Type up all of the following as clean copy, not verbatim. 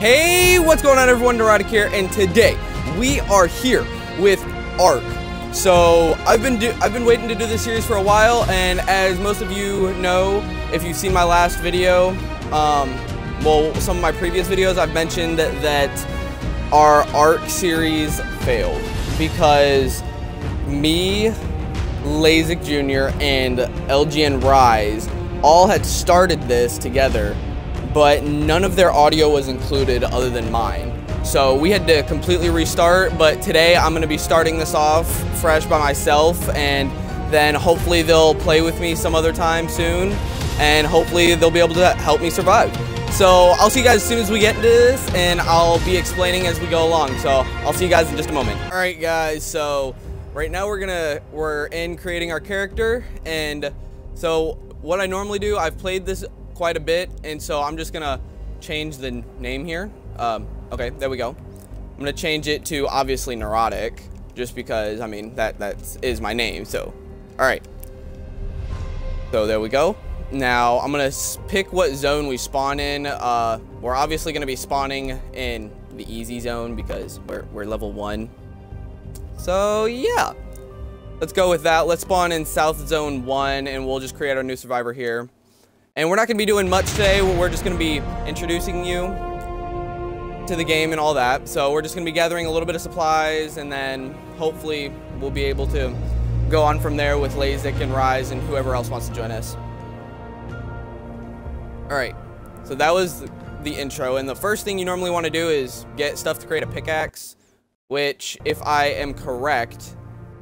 Hey, what's going on everyone, Neurotic here, and today we are here with ARK. So I've been waiting to do this series for a while, and as most of you know, if you've seen my last video, well, some of my previous videos, I've mentioned that our ARK series failed because me, Lazik Jr., and LGN Rise all had started this together, but none of their audio was included other than mine. So we had to completely restart, but today I'm gonna be starting this off fresh by myself, and then hopefully they'll play with me some other time soon, and hopefully they'll be able to help me survive. So I'll see you guys as soon as we get into this, and I'll be explaining as we go along. So I'll see you guys in just a moment. All right, guys, so right now we're in creating our character, and so what I normally do, I've played this quite a bit, and so I'm just gonna change the name here. Okay, there we go. I'm gonna change it to obviously Neurotic, just because, I mean, that is my name. So all right, so there we go. Now I'm gonna pick what zone we spawn in. We're obviously gonna be spawning in the easy zone because we're level 1. So yeah, let's go with that. Let's spawn in South Zone 1, and we'll just create our new survivor here. And we're not going to be doing much today. We're just going to be introducing you to the game and all that. So we're just going to be gathering a little bit of supplies, and then hopefully we'll be able to go on from there with Lazik and Rise and whoever else wants to join us. Alright, so that was the intro. And the first thing you normally want to do is get stuff to create a pickaxe, which, if I am correct,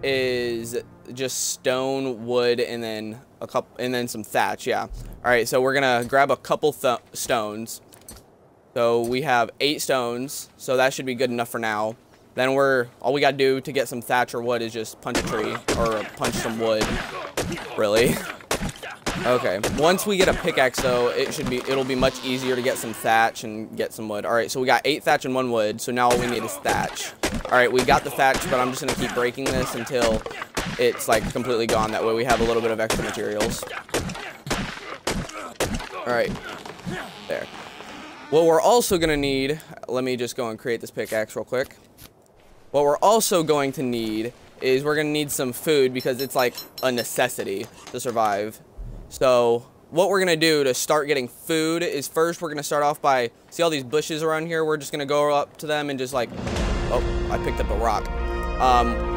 is just stone, wood, and then some thatch. Yeah. All right, so we're gonna grab a couple stones. So we have 8 stones, so that should be good enough for now. Then all we gotta do to get some thatch or wood is just punch a tree or punch some wood. Really. Okay. Once we get a pickaxe, though, it'll be much easier to get some thatch and get some wood. All right, so we got 8 thatch and 1 wood. So now all we need is thatch. All right, we got the thatch, but I'm just gonna keep breaking this until it's like completely gone. That way we have a little bit of extra materials. All right, there. What we're also gonna need, let me just go and create this pickaxe real quick. What we're also going to need is we're gonna need some food because it's like a necessity to survive. So what we're gonna do to start getting food is first we're gonna start off by, see all these bushes around here? We're just gonna go up to them and just like, oh, I picked up a rock.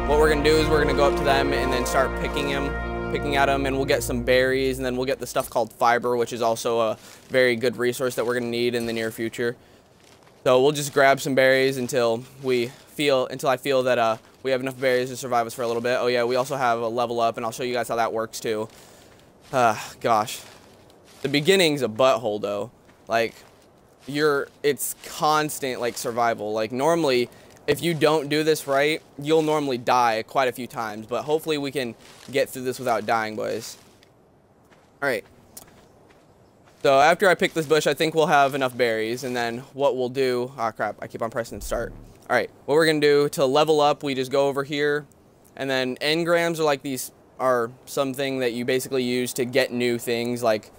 What we're gonna do is we're gonna go up to them and then start picking at them, and we'll get some berries, and then we'll get the stuff called fiber, which is also a very good resource that we're gonna need in the near future. So we'll just grab some berries until I feel that we have enough berries to survive us for a little bit. Oh yeah, we also have a level up, and I'll show you guys how that works too. Gosh, the beginning's a butthole though. Like, it's constant like survival. Like normally, if you don't do this right, you'll normally die quite a few times, but hopefully we can get through this without dying, boys. All right. So after I pick this bush, I think we'll have enough berries, and then what we'll do, ah crap, I keep on pressing start. All right, what we're gonna do to level up, we just go over here, and then engrams are something that you basically use to get new things, like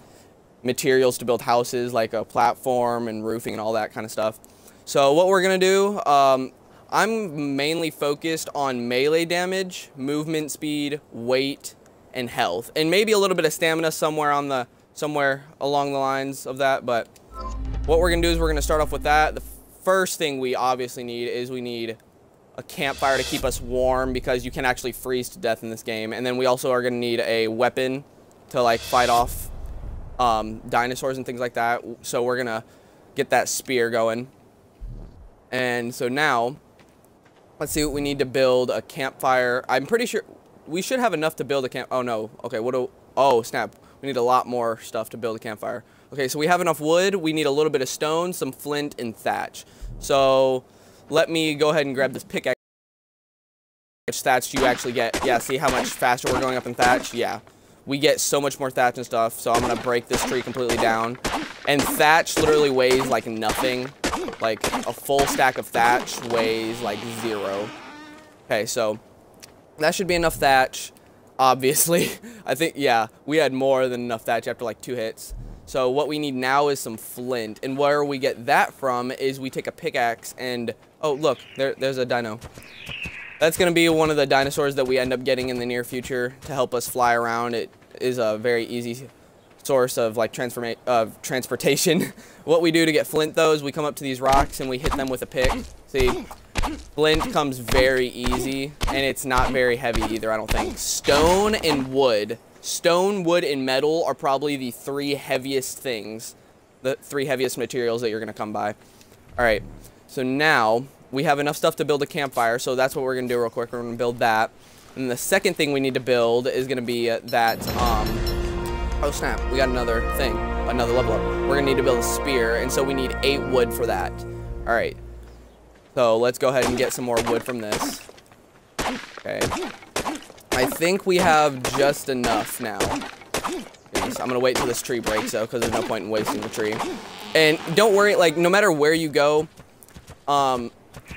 materials to build houses, like a platform and roofing and all that kind of stuff. So what we're gonna do, I'm mainly focused on melee damage, movement speed, weight, and health, and maybe a little bit of stamina somewhere along the lines of that. But what we're gonna do is we're gonna start off with that. The first thing we obviously need is we need a campfire to keep us warm, because you can actually freeze to death in this game. And then we also are gonna need a weapon to like fight off dinosaurs and things like that. So we're gonna get that spear going. And so now, let's see what we need to build a campfire. I'm pretty sure we should have enough to build a camp. Oh no. Okay. Oh snap. We need a lot more stuff to build a campfire. Okay. So we have enough wood. We need a little bit of stone, some flint, and thatch. So let me go ahead and grab this pickaxe. Which thatch do you actually get? Yeah. See how much faster we're going up in thatch? Yeah. We get so much more thatch and stuff. So I'm going to break this tree completely down. And thatch literally weighs like nothing. Like a full stack of thatch weighs like 0. Okay, so that should be enough thatch, obviously. I think, yeah, we had more than enough thatch after like 2 hits. So what we need now is some flint, and where we get that from is we take a pickaxe and, oh look, there's a dino. That's going to be one of the dinosaurs that we end up getting in the near future to help us fly around. It is a very easy source of like transportation. What we do to get flint though is we come up to these rocks and we hit them with a pick. See, flint comes very easy, and it's not very heavy either, I don't think. Stone and wood. Stone, wood, and metal are probably the three heaviest things, the three heaviest materials that you're going to come by. All right, so now we have enough stuff to build a campfire, so that's what we're going to do real quick. We're going to build that. And the second thing we need to build is going to be that, oh snap, we got another thing, another level up. We're going to need to build a spear, and so we need 8 wood for that. All right, so let's go ahead and get some more wood from this. Okay. I think we have just enough now. I'm gonna wait till this tree breaks though, because there's no point in wasting the tree. And don't worry, like no matter where you go,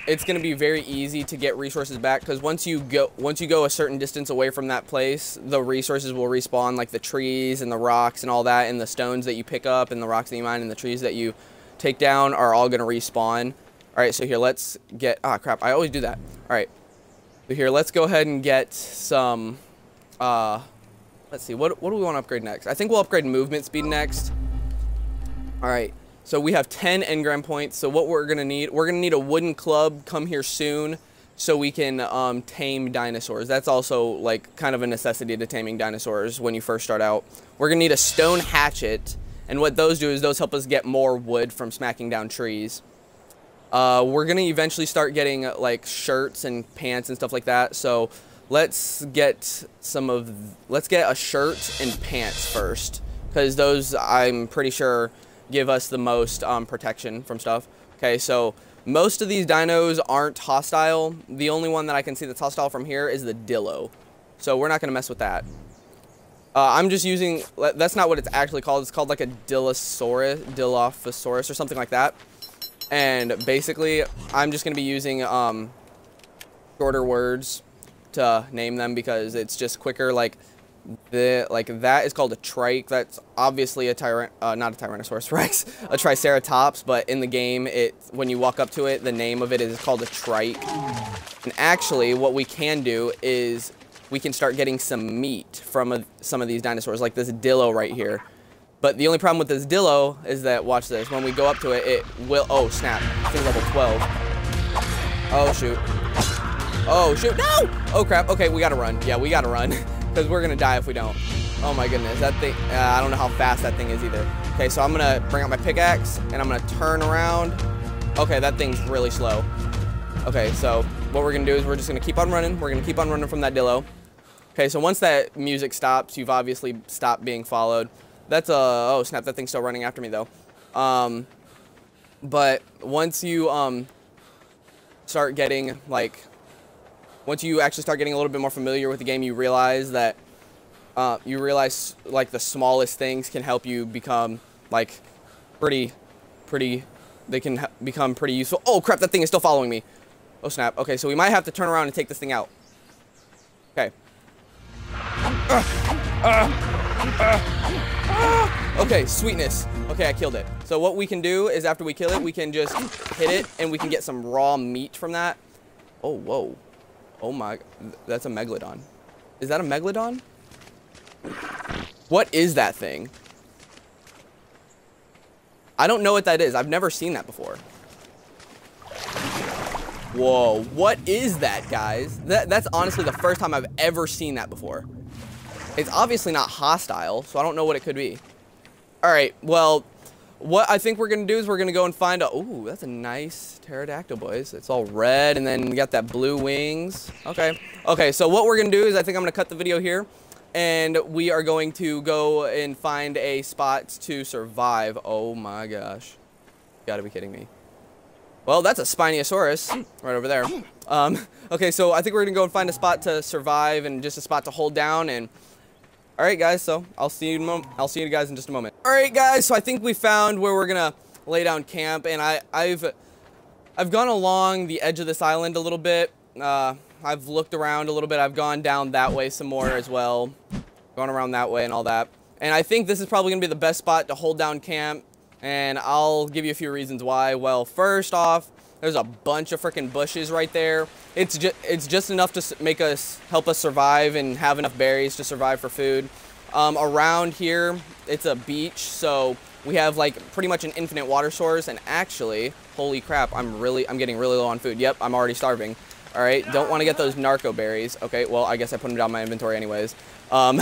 it's gonna be very easy to get resources back, because once you go a certain distance away from that place, the resources will respawn, like the trees and the rocks and all that, and the stones that you pick up and the rocks that you mine and the trees that you take down are all gonna respawn. All right, so here let's get, ah crap, I always do that. All right. So here, let's go ahead and get some, let's see, what do we want to upgrade next? I think we'll upgrade movement speed next. All right, so we have 10 engram points. So what we're going to need a wooden club come here soon so we can tame dinosaurs. That's also like kind of a necessity to taming dinosaurs when you first start out. We're going to need a stone hatchet, and what those do is those help us get more wood from smacking down trees. We're gonna eventually start getting like shirts and pants and stuff like that. So let's get a shirt and pants first, because those I'm pretty sure give us the most protection from stuff. Okay, so most of these dinos aren't hostile. The only one that I can see that's hostile from here is the Dillo. So we're not gonna mess with that. I'm just using, that's not what it's actually called. It's called like a Dilophosaurus or something like that. And basically, I'm just going to be using shorter words to name them because it's just quicker. Like that is called a trike. That's obviously a not a Tyrannosaurus Rex, a Triceratops. But in the game, when you walk up to it, the name of it is called a trike. And actually, what we can do is we can start getting some meat from some of these dinosaurs, like this Dillo right here. But the only problem with this Dillo is that, watch this, when we go up to it, it will, oh snap, this thing's level 12. Oh shoot. Oh shoot, no! Oh crap, okay, we gotta run. Yeah, we gotta run, because we're gonna die if we don't. Oh my goodness, that thing, I don't know how fast that thing is either. Okay, so I'm gonna bring out my pickaxe, and I'm gonna turn around. Okay, that thing's really slow. Okay, so what we're gonna do is we're just gonna keep on running. We're gonna keep on running from that Dillo. Okay, so once that music stops, you've obviously stopped being followed. That's oh snap, that thing's still running after me though. But once you start getting like, once you actually start getting a little bit more familiar with the game, you realize that like the smallest things can help you become like pretty, they can become pretty useful. Oh crap, that thing is still following me. Oh snap, okay, so we might have to turn around and take this thing out. Okay. Okay, sweetness. Okay, I killed it. So what we can do is after we kill it, we can just hit it and we can get some raw meat from that. Oh, whoa. Oh my, that's a megalodon. Is that a megalodon? What is that thing? I don't know what that is. I've never seen that before. Whoa, what is that, guys? That's honestly the first time I've ever seen that before. It's obviously not hostile, so I don't know what it could be. All right, well, what I think we're going to do is we're going to go and find a... Ooh, that's a nice pterodactyl, boys. It's all red, and then we got that blue wings. Okay. Okay, so what we're going to do is I think I'm going to cut the video here, and we are going to go and find a spot to survive. Oh, my gosh. You got to be kidding me. Well, that's a Spinosaurus right over there. Okay, so I think we're going to go and find a spot to survive and just a spot to hold down, and... All right, guys, so I'll see you guys in just a moment. All right, guys, so I think we found where we're gonna lay down camp, and I've gone along the edge of this island a little bit. I've looked around a little bit. I've gone down that way some more as well, gone around that way and all that. And I think this is probably gonna be the best spot to hold down camp, and I'll give you a few reasons why. Well, first off, there's a bunch of freaking bushes right there. It's just enough to help us survive and have enough berries to survive for food. Around here, it's a beach, so we have like pretty much an infinite water source. And actually, holy crap, I'm getting really low on food. Yep, I'm already starving. All right, don't want to get those narco berries. Okay, well, I guess I put them down my inventory anyways. All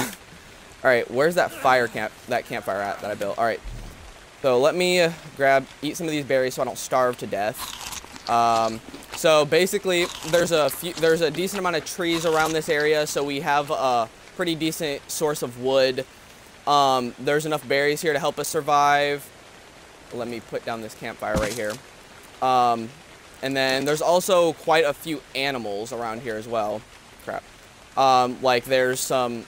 right, where's that campfire at that I built? All right, so let me eat some of these berries so I don't starve to death. So basically, there's a decent amount of trees around this area, so we have a pretty decent source of wood. There's enough berries here to help us survive. Let me put down this campfire right here. And then there's also quite a few animals around here as well. Crap. Like there's some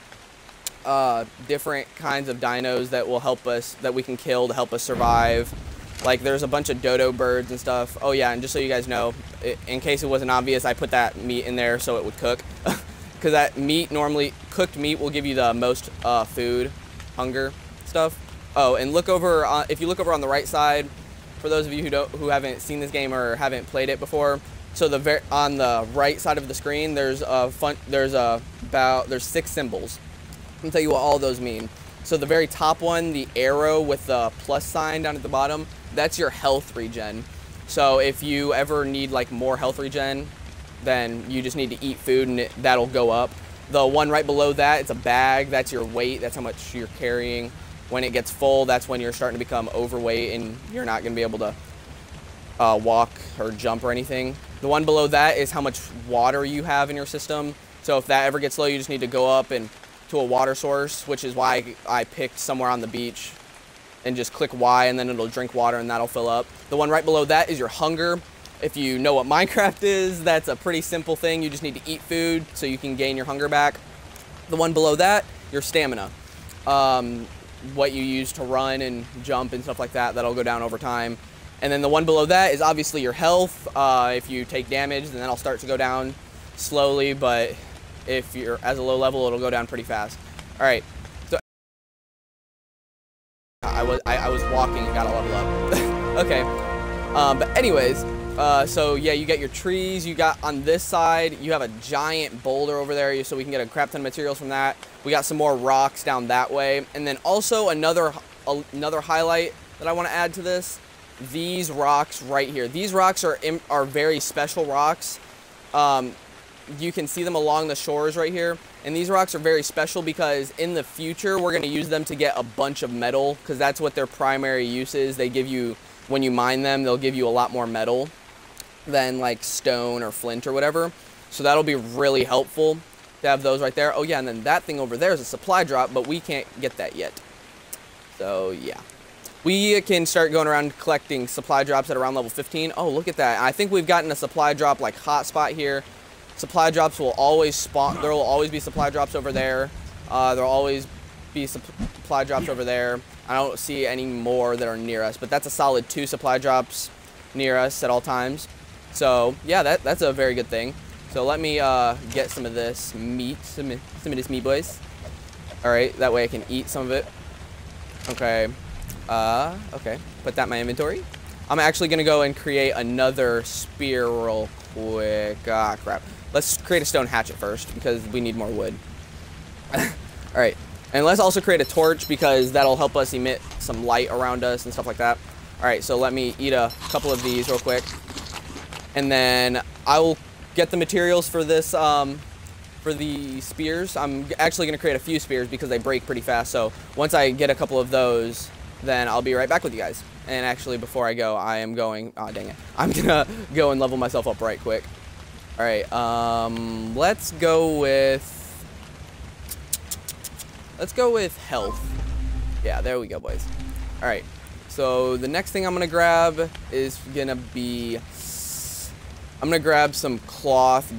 different kinds of dinos that will help us, that we can kill to help us survive. Like there's a bunch of dodo birds and stuff. Oh yeah, and just so you guys know, in case it wasn't obvious, I put that meat in there so it would cook. Because that meat, normally cooked meat, will give you the most food, hunger stuff. Oh, and look over, if you look over on the right side, for those of you who haven't seen this game or haven't played it before, so on the right side of the screen, there's 6 symbols. Let me tell you what all those mean. So the very top one, the arrow with the plus sign down at the bottom, that's your health regen. So if you ever need like more health regen, then you just need to eat food and that'll go up. The one right below that, it's a bag. That's your weight. That's how much you're carrying. When it gets full, that's when you're starting to become overweight and you're not going to be able to walk or jump or anything. The one below that is how much water you have in your system. So if that ever gets low, you just need to go up and to a water source, which is why I picked somewhere on the beach, and just click Y and then it'll drink water and that'll fill up. The one right below that is your hunger. If you know what Minecraft is, that's a pretty simple thing. You just need to eat food so you can gain your hunger back. The one below that, your stamina. What you use to run and jump and stuff like that, that'll go down over time. And then the one below that is obviously your health. If you take damage, then that'll start to go down slowly, but if you're as a low level, it'll go down pretty fast. All right, so I was walking and got a level up. Okay, but anyways, so yeah, you got your trees. You got on this side, you have a giant boulder over there, so we can get a crap ton of materials from that. We got some more rocks down that way, and then also another highlight that I want to add to this. These rocks right here. These rocks are very special rocks. You can see them along the shores right here, and these rocks are very special because in the future we're going to use them to get a bunch of metal, because that's what their primary use is. They give you, when you mine them, they'll give you a lot more metal than like stone or flint or whatever, so that'll be really helpful to have those right there. Oh yeah, and then that thing over there is a supply drop, but we can't get that yet. So yeah, we can start going around collecting supply drops at around level 15. Oh, look at that. I think we've gotten a supply drop like hotspot here. Supply drops will always spawn. There will always be supply drops over there. There'll always be supply drops over there. I don't see any more that are near us, but that's a solid 2 supply drops near us at all times. So yeah, that's a very good thing. So let me get some of this meat, some of this meat, boys. All right, that way I can eat some of it. Okay, okay, put that in my inventory. I'm actually gonna go and create another spear real quick. Ah, crap. Let's create a stone hatchet first because we need more wood. All right, and let's also create a torch because that'll help us emit some light around us and stuff like that. All right, so let me eat a couple of these real quick, and then I will get the materials for this, for the spears. I'm actually gonna create a few spears because they break pretty fast. So once I get a couple of those, then I'll be right back with you guys. And actually, before I go, I am going, oh dang it, I'm gonna go and level myself up right quick. All right, let's go with health. Yeah, there we go, boys. All right, so the next thing I'm gonna grab is gonna be, I'm gonna grab some cloth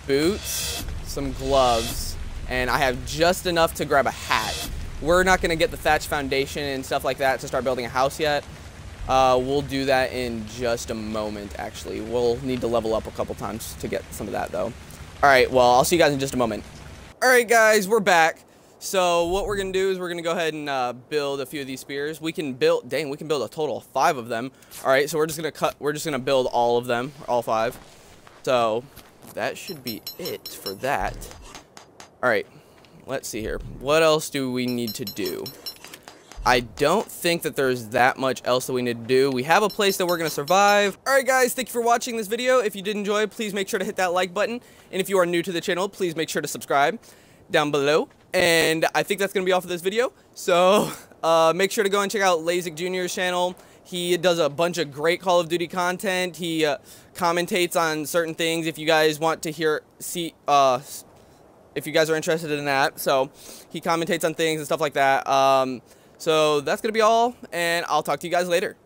boots, some gloves, and I have just enough to grab a hat. We're not gonna get the thatch foundation and stuff like that to start building a house yet. We'll do that in just a moment, actually. We'll need to level up a couple times to get some of that, though. All right, well, I'll see you guys in just a moment. All right, guys, we're back. So what we're gonna do is we're gonna go ahead and build a few of these spears. We can build, dang, we can build a total of 5 of them. All right, so we're just gonna build all of them, all 5. So that should be it for that. All right, let's see here. What else do we need to do? I don't think that there's that much else that we need to do. We have a place that we're going to survive. All right, guys, thank you for watching this video. If you did enjoy, please make sure to hit that like button. And if you are new to the channel, please make sure to subscribe down below. And I think that's going to be all for this video. So make sure to go and check out Lazik Jr.'s channel. He does a bunch of great Call of Duty content. He commentates on certain things if you guys want to if you guys are interested in that. So he commentates on things and stuff like that. So that's going to be all, and I'll talk to you guys later.